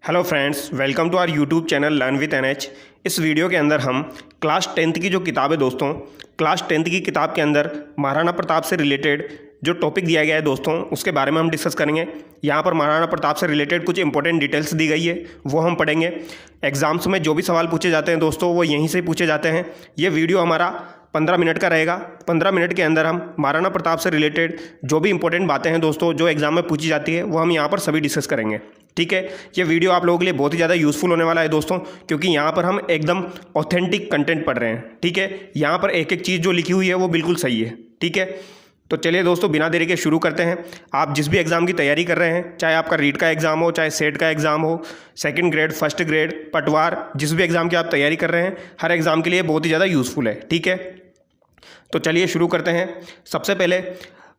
Hello friends, welcome to our YouTube channel learn with NH. इस video के अंदर हम क्लास 10th की जो किताब है दोस्तों, क्लास 10th की किताब के अंदर महाराणा प्रताप से रिलेटेड जो टॉपिक दिया गया है दोस्तों, उसके बारे में हम डिस्कस करेंगे। यहाँ पर महाराणा प्रताप से रिलेटेड कुछ इंपॉर्टेंट डिटेल्स दी गई है, वो हम पढ़ेंगे। एग्जाम्स में जो भी सवाल पूछे जाते हैं दोस्तों, वो यहीं से पूछे जाते हैं। ये वीडियो हमारा 15 मिनट का रहेगा। 15 मिनट के अंदर हम महाराणा प्रताप से रिलेटेड जो भी इंपॉर्टेंट बातें हैं दोस्तों, जो एग्जाम में पूछी जाती है, वो हम यहाँ पर सभी डिस्कस करेंगे। ठीक है, ये वीडियो आप लोगों के लिए बहुत ही ज़्यादा यूज़फुल होने वाला है दोस्तों, क्योंकि यहाँ पर हम एकदम ऑथेंटिक कंटेंट पढ़ रहे हैं। ठीक है, यहाँ पर एक एक चीज़ जो लिखी हुई है वो बिल्कुल सही है। ठीक है, तो चलिए दोस्तों, बिना देरी के शुरू करते हैं। आप जिस भी एग्ज़ाम की तैयारी कर रहे हैं, चाहे आपका रीट का एग्ज़ाम हो, चाहे सेट का एग्ज़ाम हो, सेकंड ग्रेड, फर्स्ट ग्रेड, पटवार, जिस भी एग्ज़ाम की आप तैयारी कर रहे हैं, हर एग्ज़ाम के लिए बहुत ही ज़्यादा यूज़फुल है। ठीक है, तो चलिए शुरू करते हैं। सबसे पहले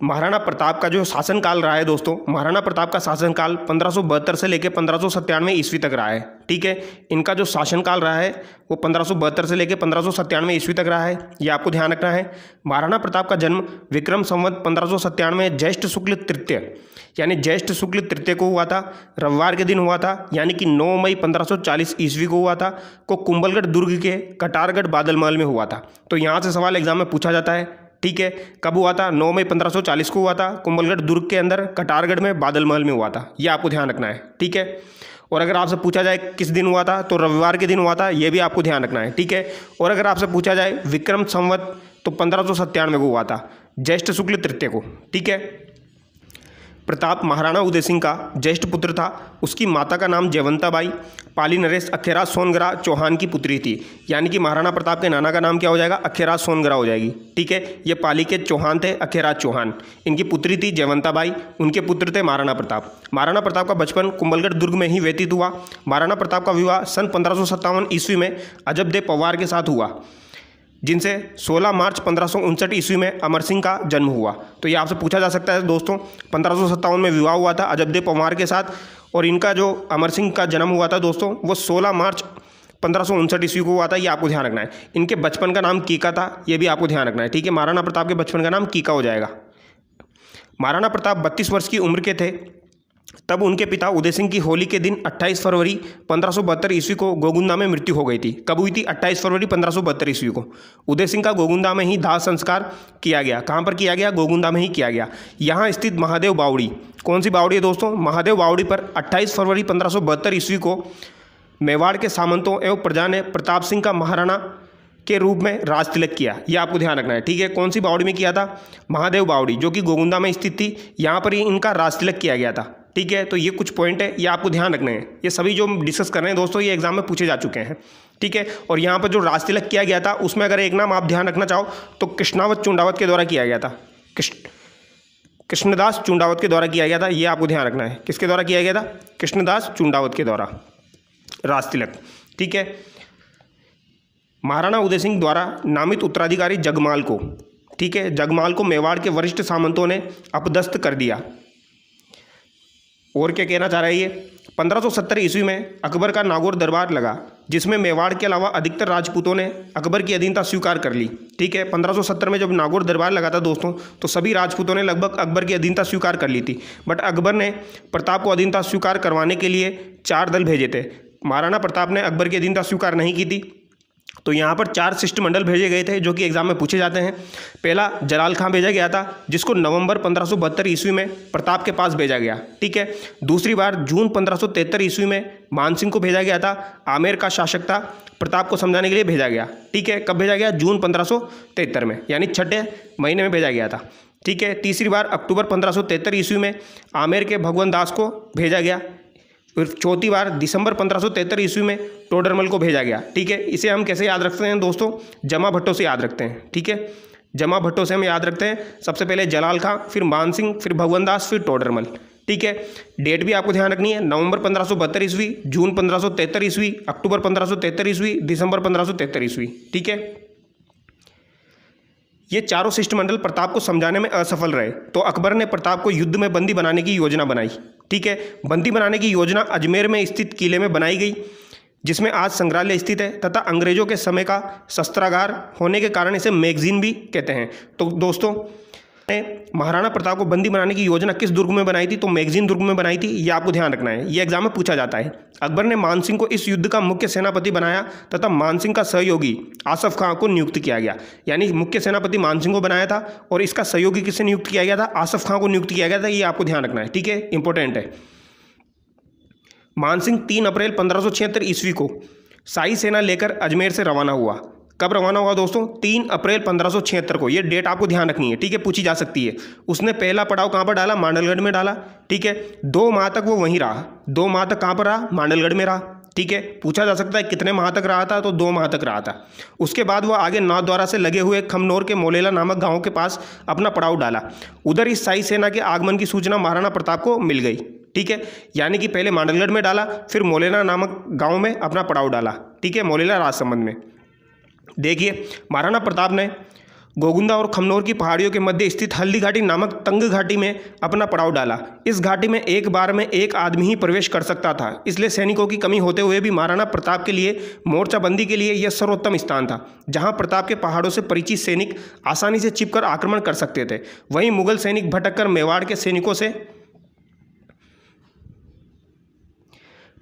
महाराणा प्रताप का जो शासनकाल रहा है दोस्तों, महाराणा प्रताप का शासनकाल 1572 से लेकर 1597 ईस्वी तक रहा है। ठीक है, इनका जो शासनकाल रहा है वो 1572 से लेकर 1597 ईस्वी तक रहा है, ये आपको ध्यान रखना है। महाराणा प्रताप का जन्म विक्रम संवत 1597 ज्येष्ठ शुक्ल तृतीय यानी ज्येष्ठ शुक्ल तृतीय को हुआ था, रविवार के दिन हुआ था, यानी कि 9 मई 1540 ईस्वी को हुआ था, को कुंभलगढ़ दुर्ग के कटारगढ़ बादल महल में हुआ था। तो यहाँ से सवाल एग्जाम में पूछा जाता है। ठीक है, कब हुआ था? 9 मई 1540 को हुआ था, कुंभलगढ़ दुर्ग के अंदर कटारगढ़ में बादल महल में हुआ था। ये आपको ध्यान रखना है। ठीक है, और अगर आपसे पूछा जाए किस दिन हुआ था, तो रविवार के दिन हुआ था, ये भी आपको ध्यान रखना है। ठीक है, और अगर आपसे पूछा जाए विक्रम संवत, तो 1597 को हुआ था, ज्येष्ठ शुक्ल तृतीय को। ठीक है, प्रताप महाराणा उदय सिंह का ज्येष्ठ पुत्र था। उसकी माता का नाम जयवंता बाई पाली नरेश अखेराज सोनगरा चौहान की पुत्री थी, यानी कि महाराणा प्रताप के नाना का नाम क्या हो जाएगा? अखेराज सोनगरा हो जाएगी। ठीक है, ये पाली के चौहान थे, अखेराज चौहान। इनकी पुत्री थी जयवंता बाई, उनके पुत्र थे महाराणा प्रताप। महाराणा प्रताप का बचपन कुंभलगढ़ दुर्ग में ही व्यतीत हुआ। महाराणा प्रताप का विवाह सन 1557 ईस्वी में अजबदेव पवार के साथ हुआ, जिनसे 16 मार्च 1559 ईस्वी में अमर सिंह का जन्म हुआ। तो ये आपसे पूछा जा सकता है दोस्तों, 1557 में विवाह हुआ था अजबदेव पवार के साथ, और इनका जो अमर सिंह का जन्म हुआ था दोस्तों, वो 16 मार्च 1559 ईस्वी को हुआ था। ये आपको ध्यान रखना है। इनके बचपन का नाम कीका था, ये भी आपको ध्यान रखना है। ठीक है, महाराणा प्रताप के बचपन का नाम कीका हो जाएगा। महाराणा प्रताप 32 वर्ष की उम्र के थे तब उनके पिता उदय सिंह की होली के दिन 28 फरवरी 1572 ईस्वी को गोगुंदा में मृत्यु हो गई थी। कब हुई थी? 28 फरवरी 1572 ईस्वी को उदय सिंह का गोगुंदा में ही दाह संस्कार किया गया। कहाँ पर किया गया? गोगुंदा में ही किया गया। यहाँ स्थित महादेव बावड़ी, कौन सी बावड़ी है दोस्तों? महादेव बावड़ी पर 28 फरवरी 1572 ईस्वी को मेवाड़ के सामंतों एवं प्रजा ने प्रताप सिंह का महाराणा के रूप में राज तिलक किया। ये आपको ध्यान रखना है। ठीक है, कौन सी बावड़ी में किया था? महादेव बावड़ी, जो कि गोगुंदा में स्थित थी। यहाँ पर ही इनका राज तिलक किया गया था। ठीक है, तो ये कुछ पॉइंट है, ये आपको ध्यान रखने हैं। ये सभी जो हम डिस्कस कर रहे हैं दोस्तों, ये एग्जाम में पूछे जा चुके हैं। ठीक है, और यहाँ पर जो राज तिलक किया गया था, उसमें अगर एक नाम आप ध्यान रखना चाहो तो कृष्णावत चुंडावत के द्वारा किया गया था। कृष्णदास चुंडावत के द्वारा किया गया था। ये आपको ध्यान रखना है। किसके द्वारा किया गया था? कृष्णदास चुंडावत के द्वारा राज तिलक। ठीक है, महाराणा उदय सिंह द्वारा नामित उत्तराधिकारी जगमाल को, ठीक है, जगमाल को मेवाड़ के वरिष्ठ सामंतों ने अपदस्थ कर दिया। और क्या कहना चाह रहा है ये? 1570 ईस्वी में अकबर का नागौर दरबार लगा, जिसमें मेवाड़ के अलावा अधिकतर राजपूतों ने अकबर की अधीनता स्वीकार कर ली। ठीक है, 1570 में जब नागौर दरबार लगा था दोस्तों, तो सभी राजपूतों ने लगभग अकबर की अधीनता स्वीकार कर ली थी। बट अकबर ने प्रताप को अधीनता स्वीकार करवाने के लिए 4 दल भेजे थे। महाराणा प्रताप ने अकबर की अधीनता स्वीकार नहीं की थी, तो यहाँ पर 4 शिष्टमंडल भेजे गए थे, जो कि एग्जाम में पूछे जाते हैं। पहला जलाल खां भेजा गया था, जिसको नवंबर 1572 ईस्वी में प्रताप के पास भेजा गया। ठीक है, दूसरी बार जून 1573 ईस्वी में मानसिंह को भेजा गया था। आमेर का शासक था, प्रताप को समझाने के लिए भेजा गया। ठीक है, कब भेजा गया? जून 1573 में, यानी 6 महीने में भेजा गया था। ठीक है, तीसरी बार अक्टूबर 1573 ईस्वी में आमेर के भगवान दास को भेजा गया। फिर चौथी बार दिसंबर 1573 ईस्वी में टोडरमल को भेजा गया। ठीक है, इसे हम कैसे याद रखते हैं दोस्तों? जमा भट्टों से याद रखते हैं। ठीक है, जमा भट्टों से हम याद रखते हैं। सबसे पहले जलाल खां, फिर मानसिंह, फिर भगवान दास, फिर टोडरमल। ठीक है, डेट भी आपको ध्यान रखनी है। नवंबर 1572 ईस्वी, जून 1573 ईस्वी, अक्टूबर 1573 ईस्वी, दिसंबर 1573 ईस्वी। ठीक है, ये चारों शिष्टमंडल प्रताप को समझाने में असफल रहे, तो अकबर ने प्रताप को युद्ध में बंदी बनाने की योजना बनाई। ठीक है, बंदी बनाने की योजना अजमेर में स्थित किले में बनाई गई, जिसमें आज संग्रहालय स्थित है, तथा अंग्रेजों के समय का शस्त्रागार होने के कारण इसे मैगजीन भी कहते हैं। तो दोस्तों, महाराणा प्रताप को बंदी बनाने की योजना किस दुर्ग में बनाई थी? तो मैगजीन दुर्ग में बनाई थी। ये आपको ध्यान रखना है, ये एग्जाम में पूछा जाता है। अकबर ने मानसिंह को इस युद्ध का मुख्य सेनापति बनाया तथा मानसिंह का सहयोगी आसफ खां को नियुक्त किया गया। यानी मुख्य सेनापति मानसिंह को बनाया था और इसका सहयोगी किससे नियुक्त किया गया था? आसफ खां को नियुक्त किया गया था। ये आपको ध्यान रखना है, ठीक है, इंपॉर्टेंट है। मानसिंह 3 अप्रैल 1576 ईस्वी को शाही सेना लेकर अजमेर से रवाना हुआ। कब रवाना हुआ दोस्तों? 3 अप्रैल 1576 को। ये डेट आपको ध्यान रखनी है, ठीक है, पूछी जा सकती है। उसने पहला पड़ाव कहाँ पर डाला? मांडलगढ़ में डाला, ठीक है। 2 माह तक वो वहीं रहा। 2 माह तक कहाँ पर रहा? मांडलगढ़ में रहा, ठीक है। पूछा जा सकता है कितने माह तक रहा था? तो 2 माह तक रहा था। उसके बाद वो आगे नाथद्वारा से लगे हुए खमनोर के मोलेला नामक गाँव के पास अपना पड़ाव डाला। उधर इस शाही सेना के आगमन की सूचना महाराणा प्रताप को मिल गई, ठीक है। यानी कि पहले मांडलगढ़ में डाला, फिर मोलेला नामक गाँव में अपना पड़ाव डाला, ठीक है, मोलेला राजसमंद में। देखिए, महाराणा प्रताप ने गोगुंदा और खमनोर की पहाड़ियों के मध्य स्थित हल्दी घाटी नामक तंग घाटी में अपना पड़ाव डाला। इस घाटी में एक बार में एक आदमी ही प्रवेश कर सकता था, इसलिए सैनिकों की कमी होते हुए भी महाराणा प्रताप के लिए मोर्चाबंदी के लिए यह सर्वोत्तम स्थान था, जहां प्रताप के पहाड़ों से परिचित सैनिक आसानी से छिपकर आक्रमण कर सकते थे। वहीं मुगल सैनिक भटककर मेवाड़ के सैनिकों से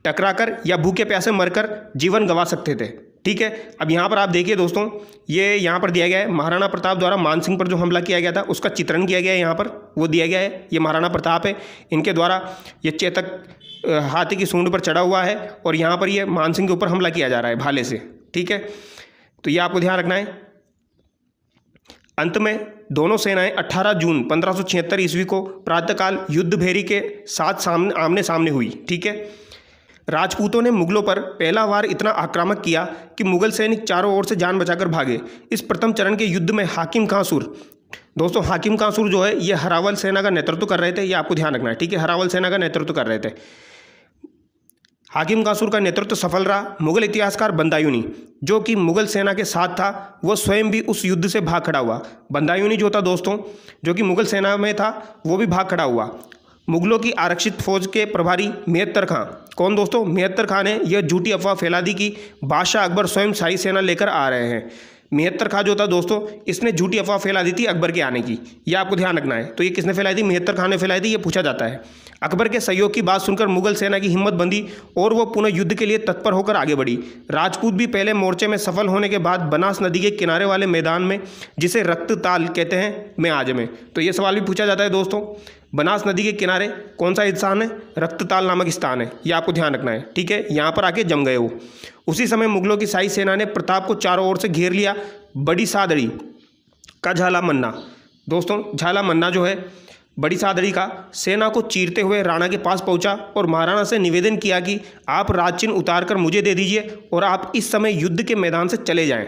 टकराकर या भूखे प्यासे मरकर जीवन गंवा सकते थे, ठीक है। अब यहाँ पर आप देखिए दोस्तों, ये यहाँ पर दिया गया है महाराणा प्रताप द्वारा मानसिंह पर जो हमला किया गया था उसका चित्रण किया गया है। यहाँ पर वो दिया गया है, ये महाराणा प्रताप है, इनके द्वारा ये चेतक हाथी की सूंड पर चढ़ा हुआ है और यहाँ पर ये मानसिंह के ऊपर हमला किया जा रहा है भाले से, ठीक है। तो ये आपको ध्यान रखना है। अंत में दोनों सेनाएं 18 जून 1576 ईस्वी को प्रातःकाल युद्ध भेरी के साथ आमने सामने हुई, ठीक है। राजपूतों ने मुगलों पर पहला वार इतना आक्रामक किया कि मुगल सैनिक चारों ओर से जान बचाकर भागे। इस प्रथम चरण के युद्ध में हाकिम कांसूर, दोस्तों हाकिम कांसूर जो है ये हरावल सेना का नेतृत्व कर रहे थे, ये आपको ध्यान रखना है, ठीक है। हरावल सेना का नेतृत्व कर रहे थे। हाकिम कांसूर का नेतृत्व सफल रहा। मुगल इतिहासकार बंदायूनी जो कि मुगल सेना के साथ था, वह स्वयं भी उस युद्ध से भाग खड़ा हुआ। बंदायूनी जो था दोस्तों, जो कि मुगल सेना में था, वो भी भाग खड़ा हुआ। मुगलों की आरक्षित फौज के प्रभारी मेहत्तर खां, कौन दोस्तों? मेहत्तर खां ने यह झूठी अफवाह फैला दी कि बादशाह अकबर स्वयं शाही सेना लेकर आ रहे हैं। मेहत्तर खां जो था दोस्तों, इसने झूठी अफवाह फैला दी थी अकबर के आने की, यह आपको ध्यान रखना है। तो ये किसने फैलाई थी? मेहत्तर खां ने फैलाई थी, ये पूछा जाता है। अकबर के सहयोग की बात सुनकर मुगल सेना की हिम्मत बंधी और वो पुनः युद्ध के लिए तत्पर होकर आगे बढ़ी। राजपूत भी पहले मोर्चे में सफल होने के बाद बनास नदी के किनारे वाले मैदान में, जिसे रक्तताल कहते हैं, में आ जमे। तो ये सवाल भी पूछा जाता है दोस्तों, बनास नदी के किनारे कौन सा स्थान है? रक्तताल नामक स्थान है, ये आपको ध्यान रखना है, ठीक है। यहाँ पर आके जम गए वो। उसी समय मुगलों की शाही सेना ने प्रताप को चारों ओर से घेर लिया। बड़ी सादड़ी का झाला मन्ना, दोस्तों झाला मन्ना जो है बड़ी सादड़ी का सेना को चीरते हुए राणा के पास पहुंचा और महाराणा से निवेदन किया कि आप राजचिन्ह उतार कर मुझे दे दीजिए और आप इस समय युद्ध के मैदान से चले जाएं।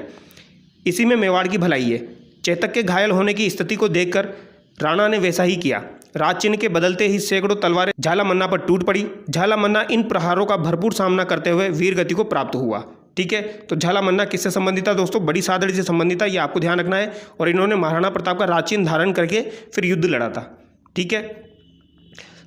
इसी में मेवाड़ की भलाई है। चेतक के घायल होने की स्थिति को देखकर राणा ने वैसा ही किया। राजचिन्ह के बदलते ही सैकड़ों तलवारें झाला मन्ना पर टूट पड़ी। झाला मन्ना इन प्रहारों का भरपूर सामना करते हुए वीर गति को प्राप्त हुआ, ठीक है। तो झाला मन्ना किससे संबंधित था दोस्तों? बड़ी सादड़ी से संबंधित था, ये आपको ध्यान रखना है। और इन्होंने महाराणा प्रताप का राजचिन्ह धारण करके फिर युद्ध लड़ा था, ठीक है।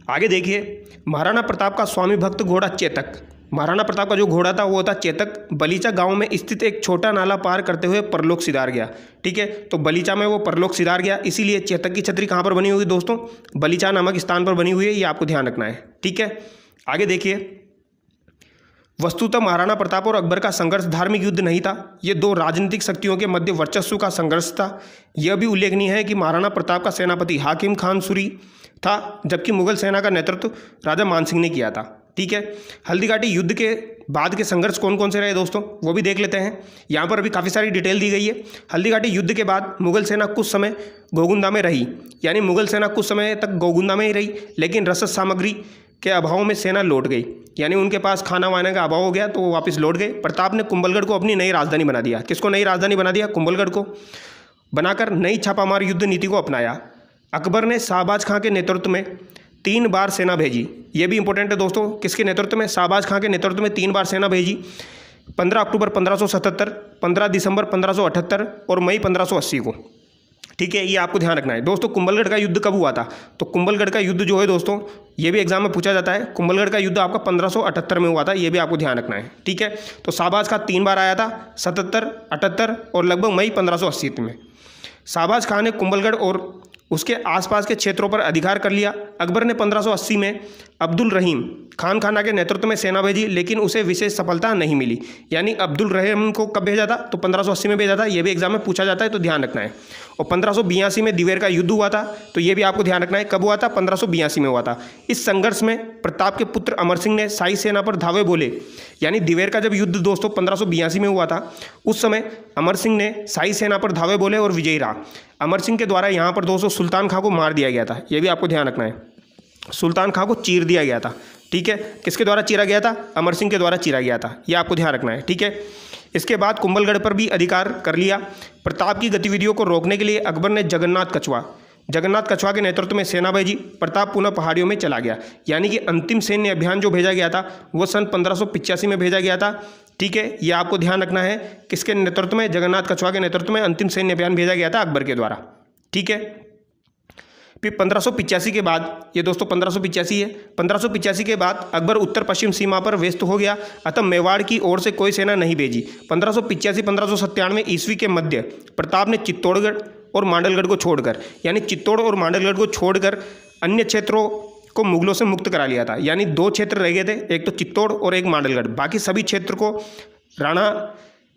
आगे देखिए, महाराणा प्रताप का स्वामी भक्त घोड़ा चेतक। महाराणा प्रताप का जो घोड़ा था वो था चेतक। बलीचा गांव में स्थित एक छोटा नाला पार करते हुए परलोक सिधार गया, ठीक है। तो बलीचा में वो परलोक सिधार गया, इसीलिए चेतक की छतरी कहाँ पर बनी हुई दोस्तों? बलीचा नामक स्थान पर बनी हुई है, ये आपको ध्यान रखना है, ठीक है। आगे देखिए, वस्तुतः महाराणा प्रताप और अकबर का संघर्ष धार्मिक युद्ध नहीं था, ये दो राजनीतिक शक्तियों के मध्य वर्चस्व का संघर्ष था। यह भी उल्लेखनीय है कि महाराणा प्रताप का सेनापति हाकिम कांसूरी था, जबकि मुगल सेना का नेतृत्व राजा मानसिंह ने किया था, ठीक है। हल्दी घाटी युद्ध के बाद के संघर्ष कौन कौन से रहे दोस्तों, वो भी देख लेते हैं। यहाँ पर अभी काफ़ी सारी डिटेल दी गई है। हल्दी घाटी युद्ध के बाद मुगल सेना कुछ समय गोगुंदा में रही, यानी मुगल सेना कुछ समय तक गोगुंदा में ही रही, लेकिन रसद सामग्री के अभाव में सेना लौट गई, यानी उनके पास खाना वाना का अभाव हो गया तो वो वापस लौट गए। प्रताप ने कुंभलगढ़ को अपनी नई राजधानी बना दिया। किसको नई राजधानी बना दिया? कुंभलगढ़ को बनाकर नई छापामार युद्ध नीति को अपनाया। अकबर ने शाहबाज खां के नेतृत्व में 3 बार सेना भेजी। ये भी इंपॉर्टेंट है दोस्तों, किसके नेतृत्व में? शाहबाज खां के नेतृत्व में 3 बार सेना भेजी। 15 अक्टूबर 1577, 15 दिसंबर 1578 और मई 1580 को, ठीक है। ये आपको ध्यान रखना है दोस्तों। कुंभलगढ़ का युद्ध कब हुआ था? तो कुंभलगढ़ का युद्ध जो है दोस्तों, ये भी एग्जाम में पूछा जाता है। कुंभलगढ़ का युद्ध आपका 1578 में हुआ था, ये भी आपको ध्यान रखना है, ठीक है। तो शाहबाज खां 3 बार आया था, 77, 78 और लगभग मई 1580 में। शाहबाज खां ने कुंभलगढ़ और उसके आसपास के क्षेत्रों पर अधिकार कर लिया। अकबर ने 1580 में अब्दुल रहीम खान खाना के नेतृत्व में सेना भेजी, लेकिन उसे विशेष सफलता नहीं मिली। यानी अब्दुल रहीम को कब भेजा था? तो 1580 में भेजा था। ये भी एग्जाम में पूछा जाता है, तो ध्यान रखना है। और 1582 में दिवेर का युद्ध हुआ था, तो ये भी आपको ध्यान रखना है। कब हुआ था? 1582 में हुआ था। इस संघर्ष में प्रताप के पुत्र अमर सिंह ने शाही सेना पर धावे बोले। यानी दिवेर का जब युद्ध दोस्तों 1582 में हुआ था, उस समय अमर सिंह ने शाही सेना पर धावे बोले और विजयी रहा। अमर सिंह के द्वारा यहाँ पर दोस्तों सुल्तान खां को मार दिया गया था। ये भी आपको ध्यान रखना है। सुल्तान खां को चीर दिया गया था। ठीक है, किसके द्वारा चीरा गया था? अमर सिंह के द्वारा चीरा गया था। ये आपको ध्यान रखना है। ठीक है, इसके बाद कुंभलगढ़ पर भी अधिकार कर लिया। प्रताप की गतिविधियों को रोकने के लिए अकबर ने जगन्नाथ कछवा के नेतृत्व में सेना भेजी। प्रताप पुनः पहाड़ियों में चला गया। यानी कि अंतिम सैन्य अभियान जो भेजा गया था वो सन 1585 में भेजा गया था। ठीक है, ये आपको ध्यान रखना है। किसके नेतृत्व में? जगन्नाथ कछवा के नेतृत्व में अंतिम सैन्य अभियान भेजा गया था अकबर के द्वारा। ठीक है, फिर 1585 के बाद, ये दोस्तों 1585 है, 1585 के बाद अकबर उत्तर पश्चिम सीमा पर व्यस्त हो गया, अतः मेवाड़ की ओर से कोई सेना नहीं भेजी। 1585-1597 ईस्वी के मध्य प्रताप ने चित्तौड़गढ़ और मांडलगढ़ को छोड़कर, यानी चित्तौड़ और मांडलगढ़ को छोड़कर अन्य क्षेत्रों को मुगलों से मुक्त करा लिया था। यानी दो क्षेत्र रह गए थे, एक तो चित्तौड़ और एक मांडलगढ़। बाकी सभी क्षेत्र को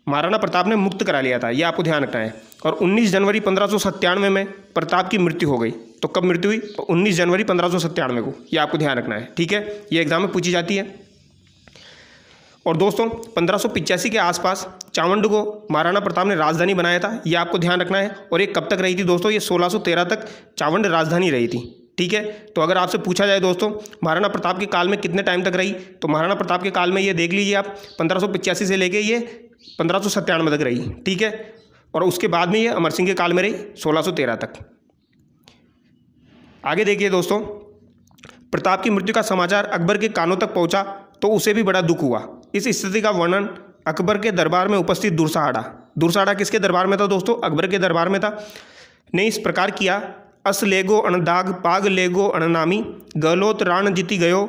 महाराणा प्रताप ने मुक्त करा लिया था। यह आपको ध्यान रखना है। और 19 जनवरी 1597 में प्रताप की मृत्यु हो गई। तो कब मृत्यु हुई? 19 जनवरी 1597 को। यह आपको ध्यान रखना है। ठीक है, ये एग्जाम में पूछी जाती है। और दोस्तों 1585 के आसपास चावंड को महाराणा प्रताप ने राजधानी बनाया था। यह आपको ध्यान रखना है। और ये कब तक रही थी दोस्तों? ये 1613 तक चावंड राजधानी रही थी। ठीक है, तो अगर आपसे पूछा जाए दोस्तों महाराणा प्रताप के काल में कितने टाइम तक रही, तो महाराणा प्रताप के काल में ये देख लीजिए आप, 1585 से लेके ये 1597 तक रही। ठीक है, और उसके बाद में ये अमर सिंह के काल में रही 1613 तक। आगे देखिए दोस्तों, प्रताप की मृत्यु का समाचार अकबर के कानों तक पहुंचा तो उसे भी बड़ा दुख हुआ। इस स्थिति का वर्णन अकबर के दरबार में उपस्थित दुरसाड़ा किसके दरबार में था दोस्तों? अकबर के दरबार में था। ने इस प्रकार किया, अस लेगो अणदाग पाग लेगो अणनामी गलोत राण जीति गयो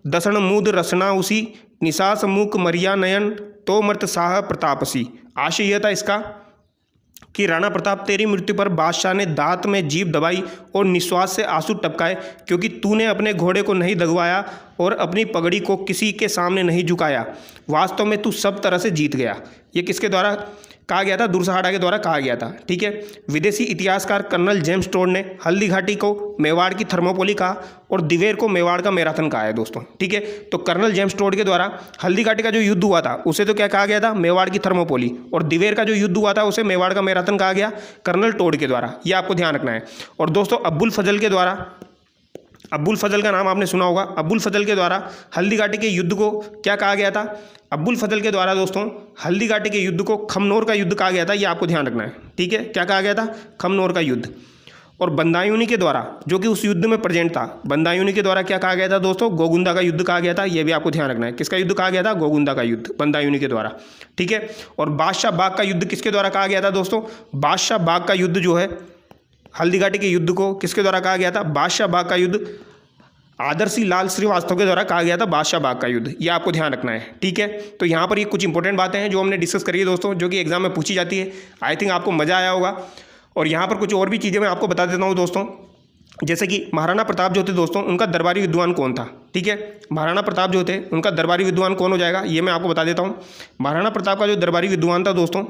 दसण मूद रसना उसी निशास मूक मरिया नयन तो मर्त साह प्रतापसी। आशय यह था इसका कि राणा प्रताप तेरी मृत्यु पर बादशाह ने दांत में जीभ दबाई और निश्वास से आंसू टपकाए, क्योंकि तूने अपने घोड़े को नहीं दगवाया और अपनी पगड़ी को किसी के सामने नहीं झुकाया। वास्तव में तू सब तरह से जीत गया। ये किसके द्वारा कहा गया था? दुरसाड़ा के द्वारा कहा गया था। ठीक है, विदेशी इतिहासकार कर्नल जेम्स टोड ने हल्दी घाटी को मेवाड़ की थर्मोपोली कहा और दिवेर को मेवाड़ का मैराथन कहा है दोस्तों। ठीक है, तो कर्नल जेम्स टोड के द्वारा हल्दी घाटी का जो युद्ध हुआ था उसे तो क्या कहा गया था? मेवाड़ की थर्मोपोली। और दिवेर का जो युद्ध हुआ था उसे मेवाड़ का मैराथन कहा गया कर्नल टोड के द्वारा। यह आपको ध्यान रखना है। और दोस्तों अब्बुल फजल के द्वारा, अब्बुल फजल का नाम आपने सुना होगा, अब्बुल फजल के द्वारा हल्दी घाटी के युद्ध को क्या कहा गया था? अब्बुल फजल के द्वारा दोस्तों हल्दी घाटी के युद्ध को खमनोर का युद्ध कहा गया था। ये आपको ध्यान रखना है। ठीक है, क्या कहा गया था? खमनोर का युद्ध। और बंदायूनी के द्वारा, जो कि उस युद्ध में प्रेजेंट था, बंदायूनी के द्वारा क्या कहा गया था दोस्तों? गोगुंदा का युद्ध कहा गया था। यह भी आपको ध्यान रखना है। किसका युद्ध कहा गया था? गोगुंदा का युद्ध, बंदायूनी के द्वारा। ठीक है, और बादशाह बाग का युद्ध किसके द्वारा कहा गया था दोस्तों? बादशाह बाग का युद्ध जो है, हल्दी घाटी के युद्ध को किसके द्वारा कहा गया था? बादशाह बाग का युद्ध आदर्शी लाल श्रीवास्तव के द्वारा कहा गया था बादशाह बाग का युद्ध। ये आपको ध्यान रखना है। ठीक है, तो यहाँ पर ये कुछ इंपॉर्टेंट बातें हैं जो हमने डिस्कस करी है दोस्तों, जो कि एग्जाम में पूछी जाती है। आई थिंक आपको मज़ा आया होगा। और यहाँ पर कुछ और भी चीज़ें मैं आपको बता देता हूँ दोस्तों, जैसे कि महाराणा प्रताप जो थे दोस्तों, उनका दरबारी विद्वान कौन था? ठीक है, महाराणा प्रताप जो थे उनका दरबारी विद्वान कौन हो जाएगा, ये मैं आपको बता देता हूँ। महाराणा प्रताप का जो दरबारी विद्वान था दोस्तों,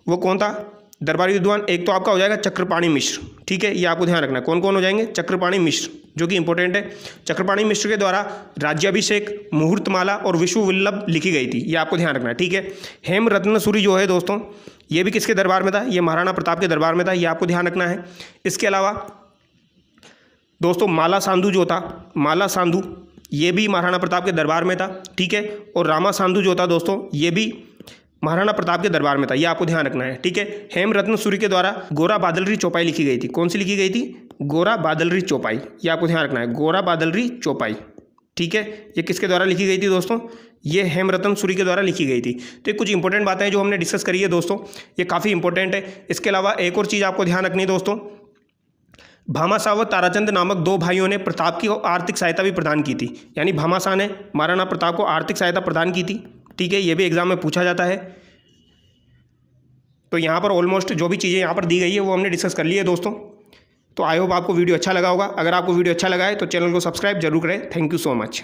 वो कौन था? दरबारी विद्वान एक तो आपका हो जाएगा चक्रपाणी मिश्र। ठीक है, ये आपको ध्यान रखना है। कौन कौन हो जाएंगे? चक्रपाणी मिश्र, जो कि इंपॉर्टेंट है। चक्रपाणी मिश्र के द्वारा राज्याभिषेक, मुहूर्तमाला और विश्व वल्लभ लिखी गई थी। ये आपको ध्यान रखना है। ठीक है, हेम रत्नसूरी जो है दोस्तों, ये भी किसके दरबार में था? ये महाराणा प्रताप के दरबार में था। ये आपको ध्यान रखना है। इसके अलावा दोस्तों माला साधु जो था, माला साधु ये भी महाराणा प्रताप के दरबार में था। ठीक है, और रामा साधु जो था दोस्तों, ये भी महाराणा प्रताप के दरबार में था। ये आपको ध्यान रखना है। ठीक है, हेम रत्न सूरी के द्वारा गोरा बादलरी चौपाई लिखी गई थी। कौन सी लिखी गई थी? गोरा बादलरी चौपाई। ये आपको ध्यान रखना है, गोरा बादलरी चौपाई। ठीक है, ये किसके द्वारा लिखी गई थी दोस्तों? ये हेमरत्न सूरी के द्वारा लिखी गई थी। तो ये कुछ इंपॉर्टेंट बातें हैं जो हमने डिस्कस करी है दोस्तों, ये काफ़ी इंपॉर्टेंट है। इसके अलावा एक और चीज़ आपको ध्यान रखनी है दोस्तों, भामाशाह व ताराचंद नामक दो भाइयों ने प्रताप की आर्थिक सहायता भी प्रदान की थी। यानी भामाशाह ने महाराणा प्रताप को आर्थिक सहायता प्रदान की थी। ठीक है, ये भी एग्जाम में पूछा जाता है। तो यहाँ पर ऑलमोस्ट जो भी चीज़ें यहाँ पर दी गई है वो हमने डिस्कस कर ली है दोस्तों। तो आई होप आपको वीडियो अच्छा लगा होगा। अगर आपको वीडियो अच्छा लगा है तो चैनल को सब्सक्राइब जरूर करें। Thank you so much.